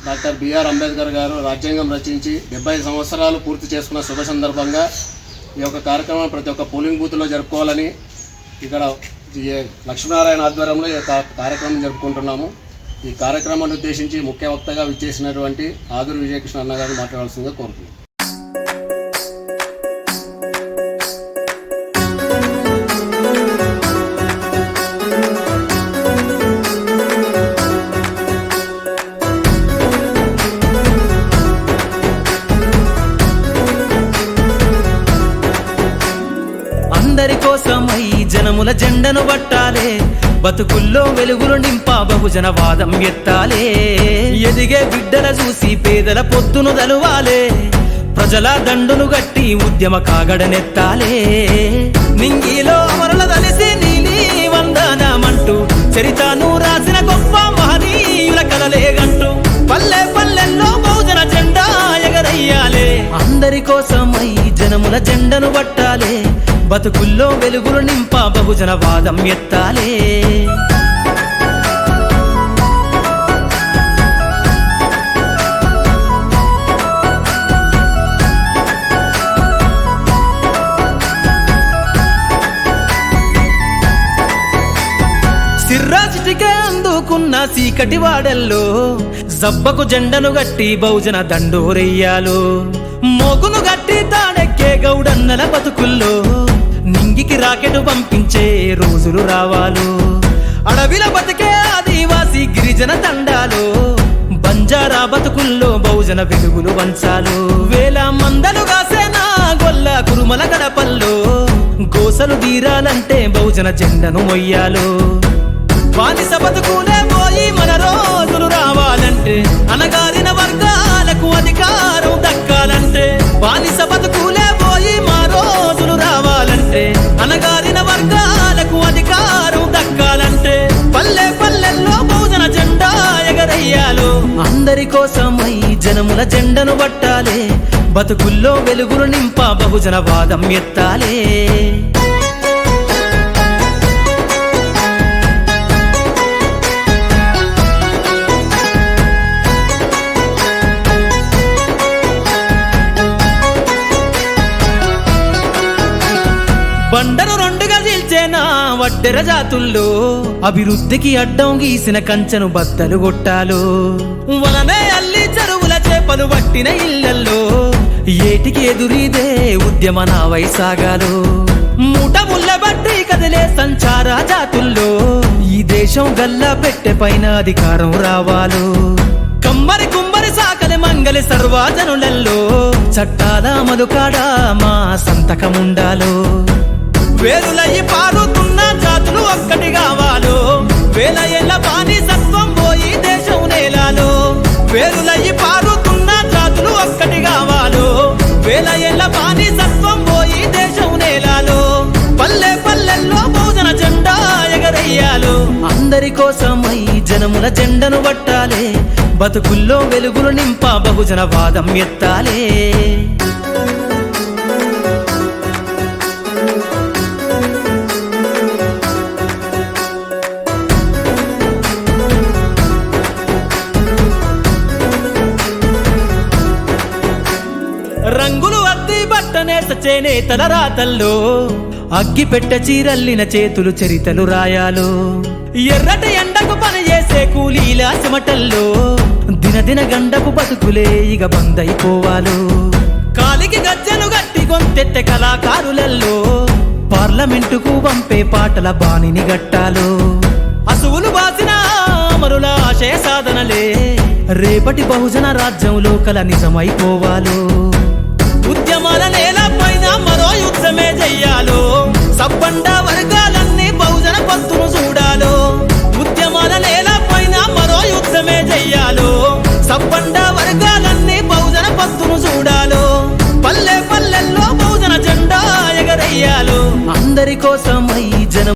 Doctor BR Ambedkar గారు రాజ్యాంగం రచించి 75 సంవత్సరాలు పూర్తి చేసుకున్న శుభ సందర్భంగా ఈ యొక్క కార్యక్రమం ప్రతి ఒక్క పోలింగ్ బూత్లో జరుపుకోవాలని ఇక్కడ లక్ష్మీనారాయణ ఆధ్వర్యంలో ఈ కార్యక్రమం జరుపుకుంటున్నాము. ఈ కార్యక్రమాన్ని ఉద్దేశించి ముఖ్య వక్తగా విచ్చేసినటువంటి ఆదురు విజయకృష్ణ అన్న గారిని మాట్లాడాల్సిందిగా కోరుతున్నాను. అందరి కోసమై జనముల జెండను పట్టాలే, బతుకుల్లో వెలుగులు నింపా బహుజన వాదం ఎత్తాలే. ఎదిగే బిడ్డల చూసి పేదల పొద్దును దలువాలే, ప్రజల దండును గట్టి ఉద్యమ కాగడనెత్తాలే. నింగిలో అమరుల దలిసి నీలి వందనమంటూ చరితను రాసిన గొప్ప మహనీయుల కలలేగంటూ పల్లె పల్లెల్లో బహుజన జెండా ఎగరయ్యాలే. అందరి కోసమై జనముల జెండను పట్టాలే, బతుకుల్లో వెలుగులు నింపా బహుజన వాదం ఎత్తాలే. సిర్రాజిటికే అందుకున్న చీకటి వాడల్లో జబ్బకు జెండను గట్టి బహుజన దండోరెయ్యాలు. మోగును గట్టి తాడెక్కే గౌడన్నల బతుకుల్లో నింగికి రాకెట్ పంపించే రోజులు రావాలు. అడవిల బతికే ఆదివాసి గిరిజన తండాలు, బంజారా బతుకుల్లో బహుజన వెలుగులు వంచాలు. వేల మందలు కాసేనా గొల్ల కురుమల గడపల్లో గోసలు తీరాలంటే బహుజన జెండను మొయ్యాలు. బానిస బతుకులే పోయి మన రోజులు రావాలంటే, అనగారిన వర్గాలకు అధికారం దక్కాలంటే. బానిస బతుకులే పోయి మా రోజులు రావాలంటే, అనగారిన వర్గాలకు అధికారం దక్కాలంటే. పల్లె పల్లెల్లో బహుజన జెండా ఎగరయ్యాలు. అందరి కోసమై జనముల జెండను పట్టాలే, బతుకుల్లో వెలుగులు నింపా బహుజన వాదం ఎత్తాలే. బండను రెండుగా చీల్చేనా వడ్డెర జాతుల్లో అభివృద్ధికి అడ్డం గీసిన కంచెను బద్దలు కొట్టాలు. వలనే అల్లి చెరువుల చేపలు పట్టిన ఇళ్లల్లో ఏటికి ఎదురీదే ఉద్యమ నావై సాగాలు. మూట ముళ్ళ బట్టి కదిలే సంచార జాతుల్లో ఈ దేశం గల్లా పెట్టె పైన అధికారం రావాలు. కమ్మరి కుమ్మరి సాకలి మంగలి సర్వజనులలో చట్టాల అమలుకాడా మా సంతకముండాలు. వేరులయ్యి పారుతున్న జాతులు ఒక్కటి కావాలో, వేల ఏళ్ళ బానిసత్వం పోయి దేశం నేలాలో. వేరులయ్యి పారుతున్న జాతులు ఒక్కటి కావాలో, వేల ఏళ్ళ బానిసత్వం పోయి దేశం నేలాలో. పల్లె పల్లెల్లో బహుజన జెండా ఎగరయ్యాలు. అందరి కోసమై జనముల జెండను పట్టాలే, బతుకుల్లో వెలుగులు నింపా బహుజన వాదం ఎత్తాలే. రంగులు అద్ది బట్టనేస చేనేతల రాతల్లో అగ్గి పెట్ట చీరల్లిన చేతులు చరితలు రాయాలు. ఎర్రటి ఎండకు పని చేసే కూలీల చెమటల్లో దినదిన గండపు బతుకులే ఇక బందైపోవాలు. కాలికి గజ్జను గట్టి గొంతెత్తె కళాకారులలో పార్లమెంటుకు పంపే పాటల బాణిని గట్టాలు. అసువులు బాసిన అమరుల ఆశయ సాధనలే రేపటి బహుజన రాజ్యంలో కల నిజమైపోవాలు. ఉద్యమాల నేల పైన మరో యుద్ధమే చెయ్యాలో, సబ్బండ వర్గాలన్నీ బహుజన పంతును చూడాలో. ఉద్యమాల నేల పైన మరో యుద్ధమే చెయ్యాలో, సబ్బండ వర్గాలన్నీ బహుజన పంతును చూడాలో. పల్లె పల్లెల్లో బహుజన జెండా ఎగరయ్యాలో. అందరి కోసమై జనం